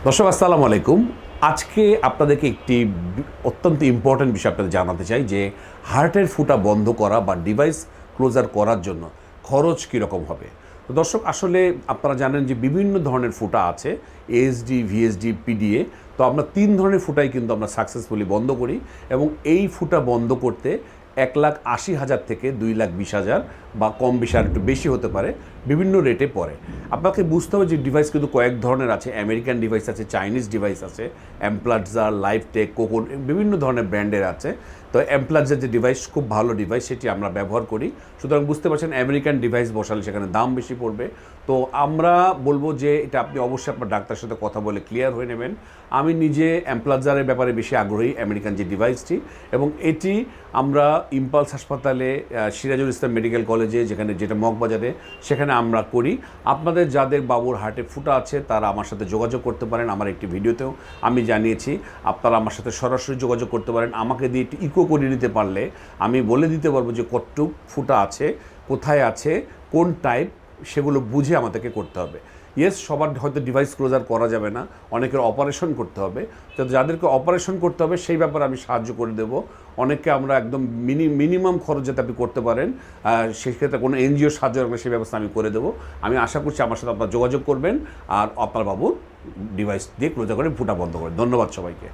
দর্শক আসসালামু আলাইকুম। আজকে আপনাদেরকে একটি অত্যন্ত ইম্পর্ট্যান্ট বিষয় আপনাদের জানাতে চাই যে হার্টের ফুটা বন্ধ করা বা ডিভাইস ক্লোজার করার জন্য খরচ কীরকম হবে। তো দর্শক আসলে আপনারা জানেন যে বিভিন্ন ধরনের ফুটা আছে, এএসডি, ভিএসডি, পিডিএ। তো আমরা 3 ধরনের ফুটাই কিন্তু আমরা সাকসেসফুলি বন্ধ করি এবং এই ফুটা বন্ধ করতে 1,80,000 থেকে 2,20,000 বা কম বেশি আর একটু বেশি হতে পারে, বিভিন্ন রেটে পড়ে। আপনাকে বুঝতে হবে যে ডিভাইস কিন্তু কয়েক ধরনের আছে, আমেরিকান ডিভাইস আছে, চাইনিজ ডিভাইস আছে, এমপ্লাটজার, লাইফটেক, কোকন, বিভিন্ন ধরনের ব্র্যান্ডের আছে। তো এমপ্লাটজার যে ডিভাইস খুব ভালো ডিভাইস, সেটি আমরা ব্যবহার করি। সুতরাং বুঝতে পারছেন আমেরিকান ডিভাইস বসালে সেখানে দাম বেশি পড়বে। তো আমরা বলবো যে এটা আপনি অবশ্যই আপনার ডাক্তারের সাথে কথা বলে ক্লিয়ার হয়ে নেবেন। আমি নিজে এমপ্লাটজারের ব্যাপারে বেশি আগ্রহী, আমেরিকান যে ডিভাইসটি, এবং এটি আমরা ইম্পালস হাসপাতালে, সিরাজুল ইসলাম মেডিকেল কলেজে, যেটা মগবাজারে, সেখানে আমরা করি। আপনাদের যাদের বাবুর হার্টে ফুটা আছে তারা আমার সাথে যোগাযোগ করতে পারেন। আমার একটি ভিডিওতেও আমি জানিয়েছি, আপনারা আমার সাথে সরাসরি যোগাযোগ করতে পারেন। আমাকে দিয়ে একটু ইকো করে নিতে পারলে আমি বলে দিতে পারবো যে কতটুক ফুটা আছে, কোথায় আছে, কোন টাইপ, সেগুলো বুঝে আমাদেরকে করতে হবে। ইয়েস, সবার হয়তো ডিভাইস ক্লোজার করা যাবে না, অনেকের অপারেশন করতে হবে। তো যাদেরকে অপারেশন করতে হবে সেই ব্যাপারে আমি সাহায্য করে দেব। অনেককে আমরা একদম মিনিমাম খরচ যাতে আপনি করতে পারেন, সেক্ষেত্রে কোনো এনজিও সাহায্য রাখলে সেই ব্যবস্থা আমি করে দেবো। আমি আশা করছি আমার সাথে আপনারা যোগাযোগ করবেন আর আপনার বাবুর ডিভাইস দিয়ে ক্লোজার করে ফুটা বন্ধ করেন। ধন্যবাদ সবাইকে।